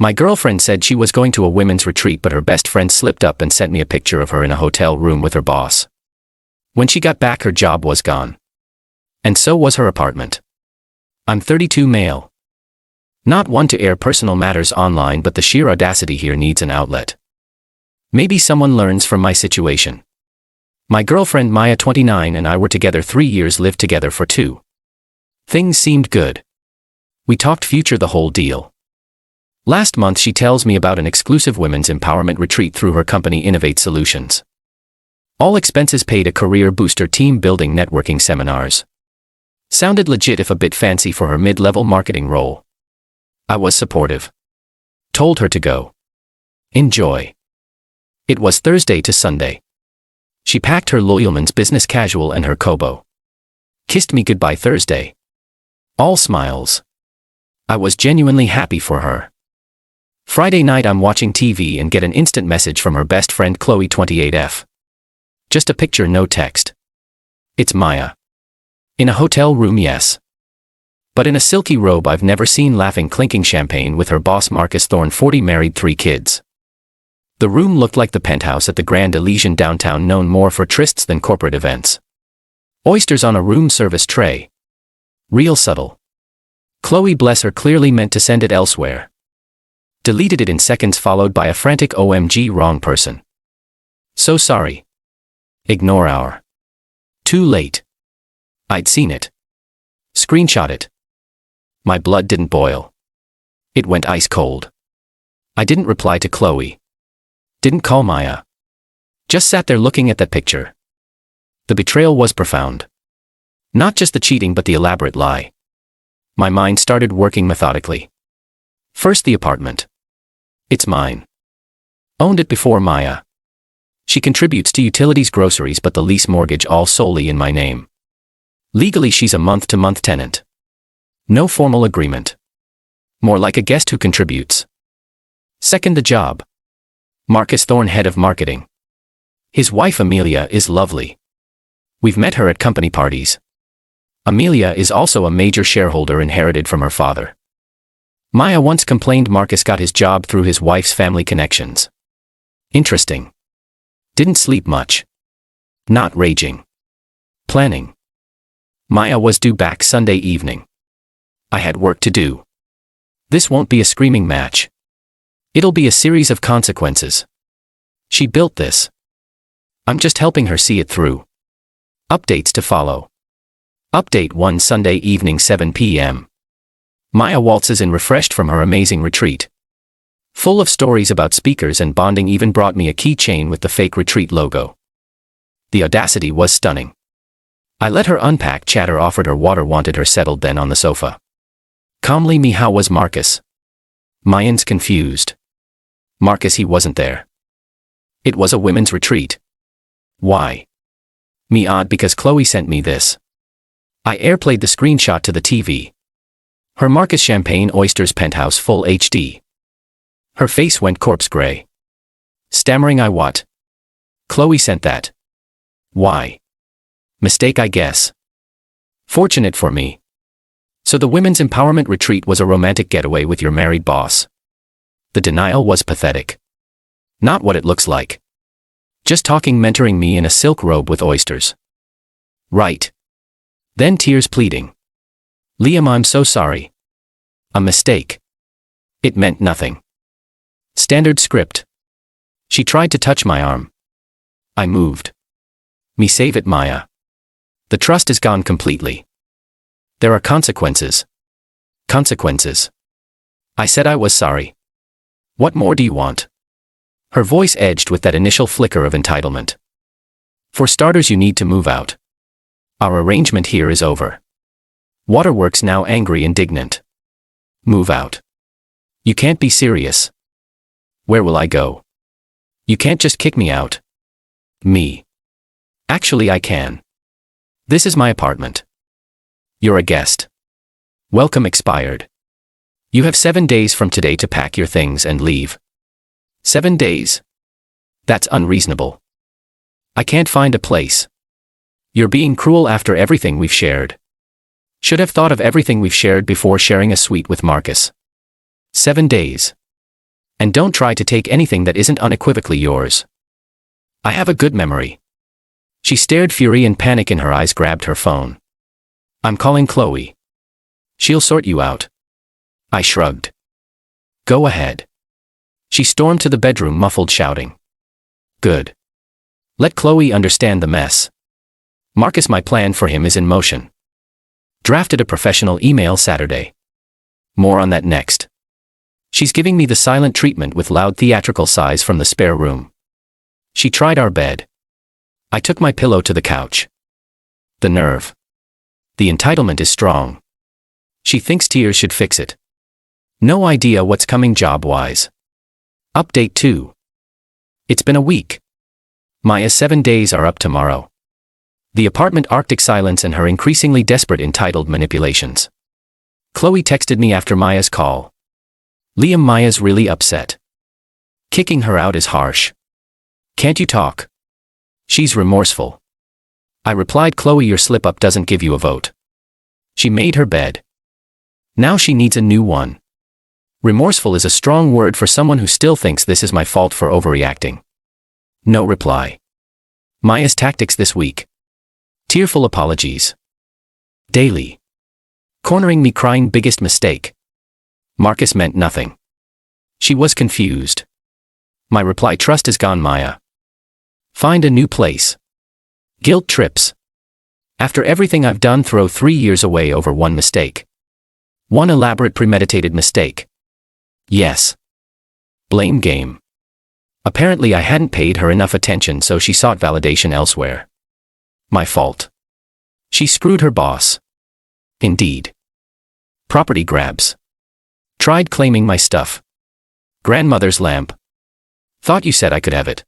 My girlfriend said she was going to a women's retreat, but her best friend slipped up and sent me a picture of her in a hotel room with her boss. When she got back, her job was gone. And so was her apartment. I'm 32, male. Not one to air personal matters online, but the sheer audacity here needs an outlet. Maybe someone learns from my situation. My girlfriend Maya, 29, and I were together 3 years, lived together for 2. Things seemed good. We talked future, the whole deal. Last month she tells me about an exclusive women's empowerment retreat through her company Innovate Solutions. All expenses paid, a career booster, team building, networking seminars. Sounded legit, if a bit fancy for her mid-level marketing role. I was supportive. Told her to go. Enjoy. It was Thursday to Sunday. She packed her Loyalman's business casual and her Kobo. Kissed me goodbye Thursday. All smiles. I was genuinely happy for her. Friday night I'm watching TV and get an instant message from her best friend Chloe, 28F. Just a picture, no text. It's Maya. In a hotel room, yes. But in a silky robe I've never seen, laughing, clinking champagne with her boss Marcus Thorne, 40, married, 3 kids. The room looked like the penthouse at the Grand Elysian downtown, known more for trysts than corporate events. Oysters on a room service tray. Real subtle. Chloe, bless her, clearly meant to send it elsewhere. Deleted it in seconds, followed by a frantic OMG, wrong person. So sorry. Ignore our. Too late. I'd seen it. Screenshot it. My blood didn't boil. It went ice cold. I didn't reply to Chloe. Didn't call Maya. Just sat there looking at that picture. The betrayal was profound. Not just the cheating, but the elaborate lie. My mind started working methodically. First, the apartment. It's mine. Owned it before Maya. She contributes to utilities, groceries, but the lease, mortgage, all solely in my name. Legally she's a month-to-month tenant. No formal agreement. More like a guest who contributes. Second, the job. Marcus Thorne, head of marketing. His wife Amelia is lovely. We've met her at company parties. Amelia is also a major shareholder, inherited from her father. Maya once complained Marcus got his job through his wife's family connections. Interesting. Didn't sleep much. Not raging. Planning. Maya was due back Sunday evening. I had work to do. This won't be a screaming match. It'll be a series of consequences. She built this. I'm just helping her see it through. Updates to follow. Update 1, Sunday evening, 7 p.m. Maya waltzes in, refreshed from her amazing retreat. Full of stories about speakers and bonding, even brought me a keychain with the fake retreat logo. The audacity was stunning. I let her unpack, chatter, offered her water, wanted her settled, then on the sofa. Calmly, me, how was Marcus? Mayan's confused. Marcus, he wasn't there. It was a women's retreat. Why? Me, odd, because Chloe sent me this. I airplayed the screenshot to the TV. Her Marcus champagne, oysters, penthouse, full HD. Her face went corpse gray. Stammering, I what? Chloe sent that. Why? Mistake, I guess. Fortunate for me. So the women's empowerment retreat was a romantic getaway with your married boss. The denial was pathetic. Not what it looks like. Just talking, mentoring me in a silk robe with oysters. Right. Then tears, pleading. Liam, I'm so sorry. A mistake. It meant nothing. Standard script. She tried to touch my arm. I moved. Me, save it, Maya. The trust is gone completely. There are consequences. Consequences. I said I was sorry. What more do you want? Her voice edged with that initial flicker of entitlement. For starters, you need to move out. Our arrangement here is over. Waterworks, now angry, indignant. Move out. You can't be serious. Where will I go? You can't just kick me out. Me. Actually, I can. This is my apartment. You're a guest. Welcome expired. You have 7 days from today to pack your things and leave. 7 days? That's unreasonable. I can't find a place. You're being cruel after everything we've shared. Should have thought of everything we've shared before sharing a suite with Marcus. 7 days. And don't try to take anything that isn't unequivocally yours. I have a good memory. She stared, fury and panic in her eyes, grabbed her phone. I'm calling Chloe. She'll sort you out. I shrugged. Go ahead. She stormed to the bedroom, muffled, shouting. Good. Let Chloe understand the mess. Marcus, my plan for him is in motion. Drafted a professional email Saturday. More on that next. She's giving me the silent treatment with loud theatrical sighs from the spare room. She tried our bed. I took my pillow to the couch. The nerve. The entitlement is strong. She thinks tears should fix it. No idea what's coming job-wise. Update 2. It's been a week. Maya's 7 days are up tomorrow. The apartment, Arctic silence and her increasingly desperate entitled manipulations. Chloe texted me after Maya's call. Liam, Maya's really upset. Kicking her out is harsh. Can't you talk? She's remorseful. I replied, Chloe, your slip-up doesn't give you a vote. She made her bed. Now she needs a new one. Remorseful is a strong word for someone who still thinks this is my fault for overreacting. No reply. Maya's tactics this week. Tearful apologies. Daily. Cornering me, crying, biggest mistake. Marcus meant nothing. She was confused. My reply, trust is gone, Maya. Find a new place. Guilt trips. After everything I've done, throw 3 years away over one mistake. One elaborate premeditated mistake. Yes. Blame game. Apparently I hadn't paid her enough attention, so she sought validation elsewhere. My fault. She screwed her boss. Indeed. Property grabs. Tried claiming my stuff. Grandmother's lamp. Thought you said I could have it.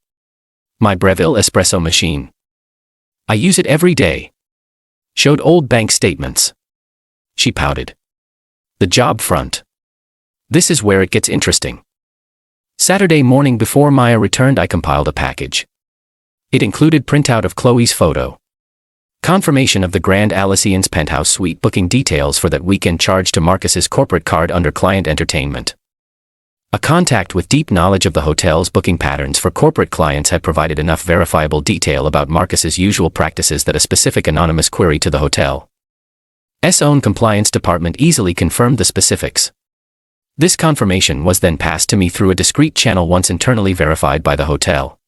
My Breville espresso machine. I use it every day. Showed old bank statements. She pouted. The job front. This is where it gets interesting. Saturday morning before Maya returned, I compiled a package. It included printout of Chloe's photo. Confirmation of the Grand Alician's penthouse suite booking details for that weekend, charged to Marcus's corporate card under client entertainment. A contact with deep knowledge of the hotel's booking patterns for corporate clients had provided enough verifiable detail about Marcus's usual practices that a specific anonymous query to the hotel's own compliance department easily confirmed the specifics. This confirmation was then passed to me through a discreet channel once internally verified by the hotel.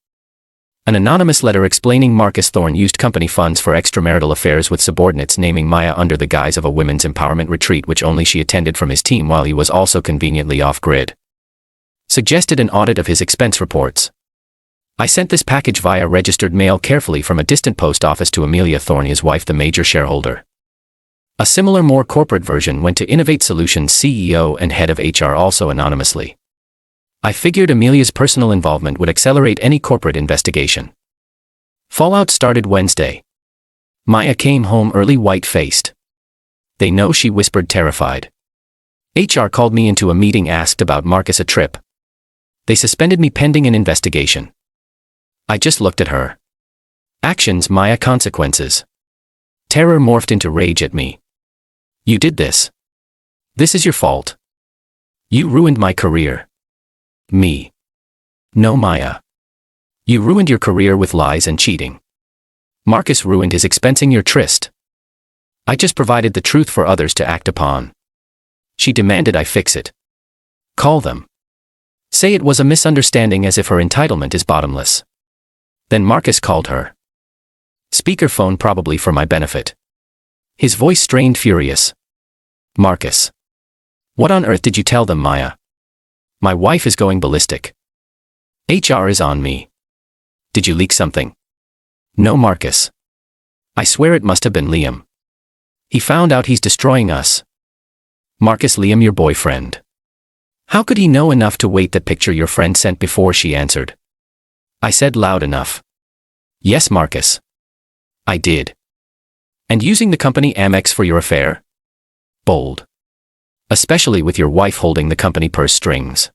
An anonymous letter explaining Marcus Thorne used company funds for extramarital affairs with subordinates, naming Maya under the guise of a women's empowerment retreat which only she attended from his team while he was also conveniently off-grid. Suggested an audit of his expense reports. I sent this package via registered mail carefully from a distant post office to Amelia Thorne, his wife, the major shareholder. A similar, more corporate version went to Innovate Solutions CEO and head of HR, also anonymously. I figured Amelia's personal involvement would accelerate any corporate investigation. Fallout started Wednesday. Maya came home early, white-faced. They know, she whispered, terrified. HR called me into a meeting, asked about Marcus, a trip. They suspended me pending an investigation. I just looked at her. Actions, Maya, consequences. Terror morphed into rage at me. You did this. This is your fault. You ruined my career. Me. No, Maya. You ruined your career with lies and cheating. Marcus ruined his, expensing your tryst. I just provided the truth for others to act upon. She demanded I fix it. Call them. Say it was a misunderstanding, as if her entitlement is bottomless. Then Marcus called her. Speakerphone, probably for my benefit. His voice strained, furious. Marcus. What on earth did you tell them, Maya? My wife is going ballistic. HR is on me. Did you leak something? No, Marcus. I swear it must have been Liam. He found out he's destroying us. Marcus, Liam, your boyfriend. How could he know enough to wait that picture your friend sent before she answered? I said loud enough. Yes, Marcus. I did. And using the company Amex for your affair? Bold. Especially with your wife holding the company purse strings.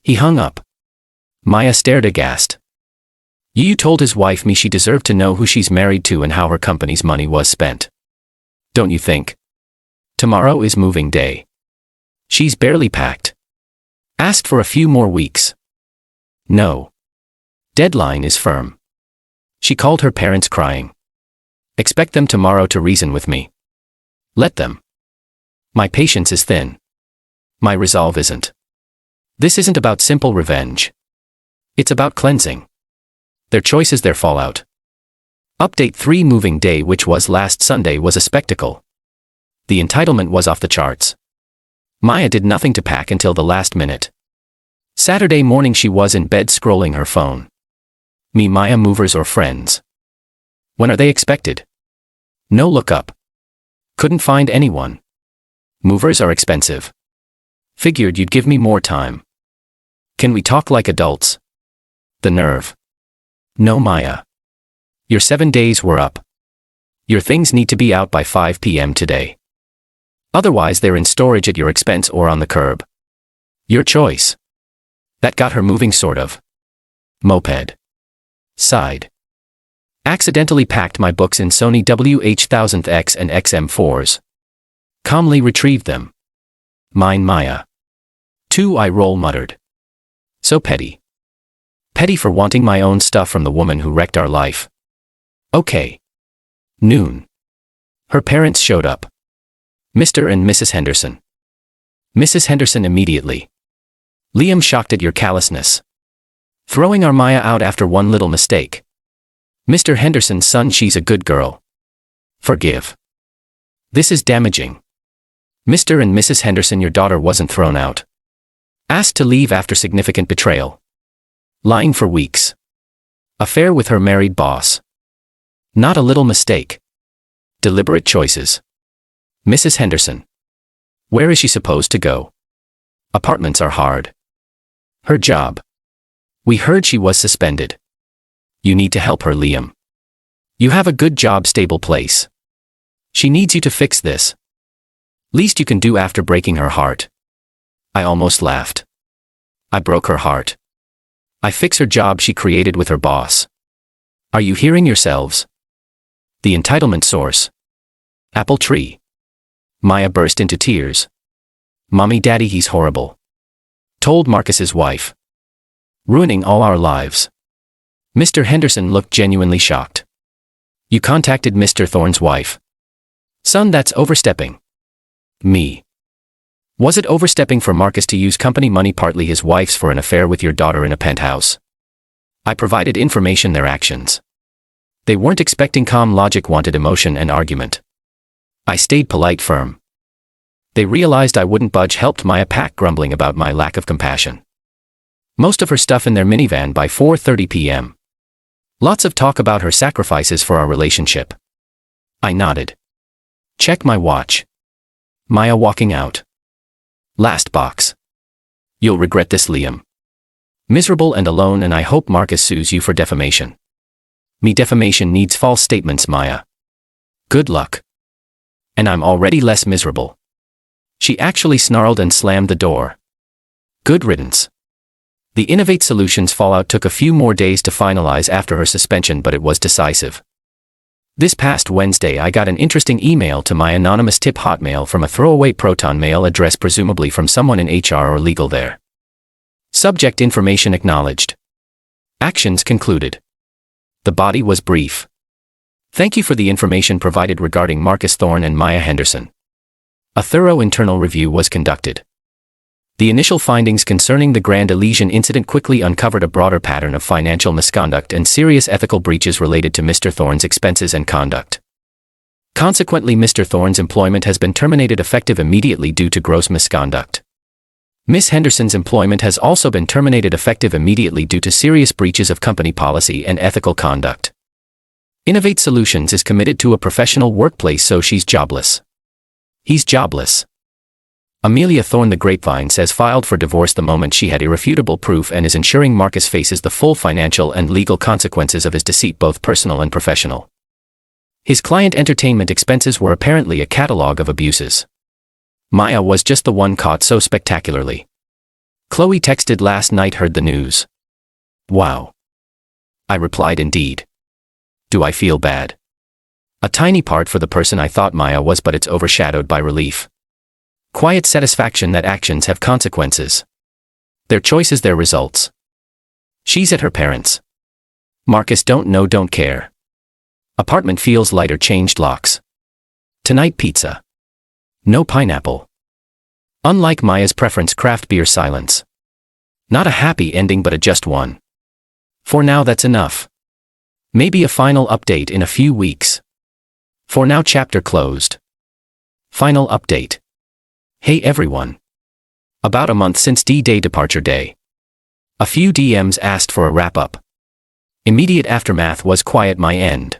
He hung up. Maya stared aghast. You told his wife me she deserved to know who she's married to and how her company's money was spent. Don't you think? Tomorrow is moving day. She's barely packed. Asked for a few more weeks. No. Deadline is firm. She called her parents crying. Expect them tomorrow to reason with me. Let them. My patience is thin. My resolve isn't. This isn't about simple revenge. It's about cleansing. Their choice is their fallout. Update 3 moving day, which was last Sunday, was a spectacle. The entitlement was off the charts. Maya did nothing to pack until the last minute. Saturday morning she was in bed scrolling her phone. Me Maya movers or friends? When are they expected? No look up. Couldn't find anyone. Movers are expensive. Figured you'd give me more time. Can we talk like adults? The nerve. No Maya. Your 7 days were up. Your things need to be out by 5 p.m. today. Otherwise they're in storage at your expense or on the curb. Your choice. That got her moving sort of. Moped. Sighed. Accidentally packed my books in Sony WH-1000X and XM4s. Calmly retrieved them. Mine Maya. 2 I roll muttered. So petty. Petty for wanting my own stuff from the woman who wrecked our life. Okay. Noon. Her parents showed up. Mr. and Mrs. Henderson. Mrs. Henderson immediately. Liam, shocked at your callousness. Throwing our Maya out after one little mistake. Mr. Henderson, son, she's a good girl. Forgive. This is damaging. Mr. and Mrs. Henderson, your daughter wasn't thrown out. Asked to leave after significant betrayal. Lying for weeks. Affair with her married boss. Not a little mistake. Deliberate choices. Mrs. Henderson. Where is she supposed to go? Apartments are hard. Her job. We heard she was suspended. You need to help her, Liam. You have a good job, stable place. She needs you to fix this. Least you can do after breaking her heart. I almost laughed. I broke her heart. I fix her job she created with her boss. Are you hearing yourselves? The entitlement source. Apple tree. Maya burst into tears. Mommy, Daddy, he's horrible. Told Marcus's wife. Ruining all our lives. Mr. Henderson looked genuinely shocked. You contacted Mr. Thorne's wife. Son, that's overstepping. Me. Was it overstepping for Marcus to use company money, partly his wife's, for an affair with your daughter in a penthouse? I provided information, their actions. They weren't expecting calm logic, wanted emotion and argument. I stayed polite, firm. They realized I wouldn't budge, helped Maya pack, grumbling about my lack of compassion. Most of her stuff in their minivan by 4:30 p.m. Lots of talk about her sacrifices for our relationship. I nodded. Check my watch. Maya walking out. Last box. You'll regret this, Liam. Miserable and alone, and I hope Marcus sues you for defamation. Me, defamation needs false statements, Maya. Good luck. And I'm already less miserable. She actually snarled and slammed the door. Good riddance. The Innovate Solutions fallout took a few more days to finalize after her suspension, but it was decisive. This past Wednesday I got an interesting email to my anonymous tip hotmail from a throwaway Proton mail address, presumably from someone in HR or legal there. Subject: information acknowledged. Actions concluded. The body was brief. Thank you for the information provided regarding Marcus Thorne and Maya Henderson. A thorough internal review was conducted. The initial findings concerning the Grand Elysian incident quickly uncovered a broader pattern of financial misconduct and serious ethical breaches related to Mr. Thorne's expenses and conduct. Consequently, Mr. Thorne's employment has been terminated effective immediately due to gross misconduct. Ms. Henderson's employment has also been terminated effective immediately due to serious breaches of company policy and ethical conduct. Innovate Solutions is committed to a professional workplace, so she's jobless. He's jobless. Amelia Thorne, the Grapevine, says filed for divorce the moment she had irrefutable proof and is ensuring Marcus faces the full financial and legal consequences of his deceit, both personal and professional. His client entertainment expenses were apparently a catalog of abuses. Maya was just the one caught so spectacularly. Chloe texted last night, heard the news. Wow. I replied, indeed. Do I feel bad? A tiny part for the person I thought Maya was, but it's overshadowed by relief. Quiet satisfaction that actions have consequences. Their choices, their results. She's at her parents'. Marcus don't know, don't care. Apartment feels lighter, changed locks. Tonight pizza. No pineapple. Unlike Maya's preference, craft beer, silence. Not a happy ending, but a just one. For now, that's enough. Maybe a final update in a few weeks. For now, chapter closed. Final update. Hey everyone. About a month since D-Day departure day. A few DMs asked for a wrap-up. Immediate aftermath was quiet my end.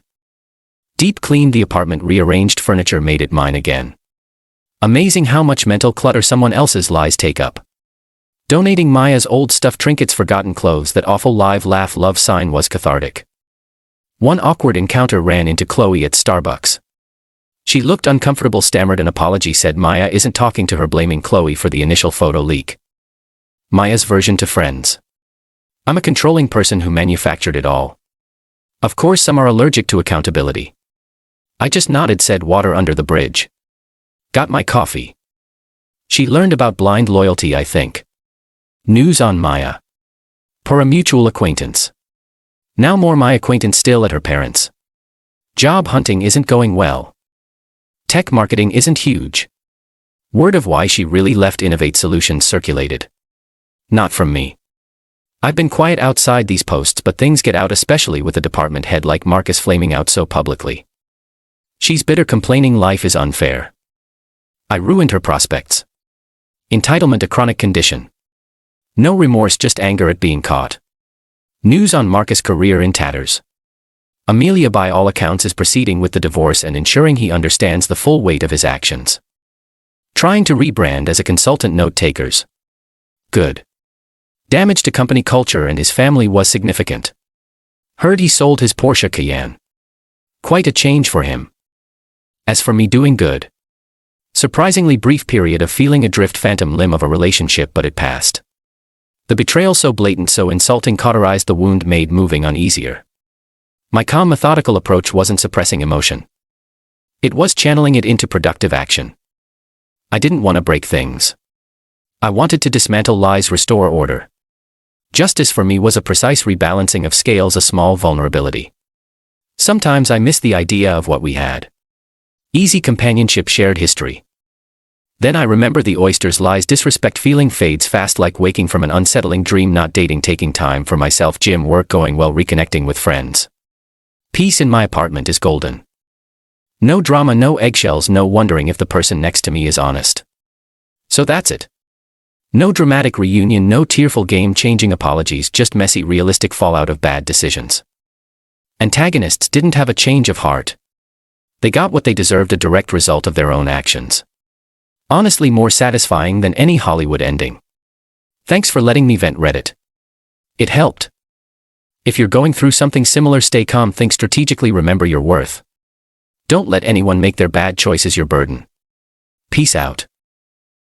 Deep cleaned the apartment, rearranged furniture, made it mine again. Amazing how much mental clutter someone else's lies take up. Donating Maya's old stuff, trinkets, forgotten clothes, that awful live laugh love sign was cathartic. One awkward encounter, ran into Chloe at Starbucks. She looked uncomfortable, stammered an apology, said Maya isn't talking to her, blaming Chloe for the initial photo leak. Maya's version to friends. I'm a controlling person who manufactured it all. Of course some are allergic to accountability. I just nodded, said water under the bridge. Got my coffee. She learned about blind loyalty, I think. News on Maya. Per a mutual acquaintance. Now more my acquaintance still at her parents'. Job hunting isn't going well. Tech marketing isn't huge. Word of why she really left Innovate Solutions circulated. Not from me. I've been quiet outside these posts, but things get out, especially with a department head like Marcus flaming out so publicly. She's bitter, complaining life is unfair. I ruined her prospects. Entitlement, a chronic condition. No remorse, just anger at being caught. News on Marcus' career in tatters. Amelia by all accounts is proceeding with the divorce and ensuring he understands the full weight of his actions. Trying to rebrand as a consultant, note takers. Good. Damage to company culture and his family was significant. Heard he sold his Porsche Cayenne. Quite a change for him. As for me, doing good. Surprisingly brief period of feeling adrift, phantom limb of a relationship, but it passed. The betrayal so blatant, so insulting, cauterized the wound, made moving on easier. My calm, methodical approach wasn't suppressing emotion. It was channeling it into productive action. I didn't want to break things. I wanted to dismantle lies, restore order. Justice for me was a precise rebalancing of scales, a small vulnerability. Sometimes I missed the idea of what we had. Easy companionship, shared history. Then I remember the oysters, lies, disrespect, feeling fades fast like waking from an unsettling dream, not dating, taking time for myself, gym, work going well, reconnecting with friends. Peace in my apartment is golden. No drama, no eggshells, no wondering if the person next to me is honest. So that's it. No dramatic reunion, no tearful game-changing apologies, just messy, realistic fallout of bad decisions. Antagonists didn't have a change of heart. They got what they deserved, a direct result of their own actions. Honestly, more satisfying than any Hollywood ending. Thanks for letting me vent, Reddit. It helped. If you're going through something similar, stay calm, think strategically, remember your worth. Don't let anyone make their bad choices your burden. Peace out.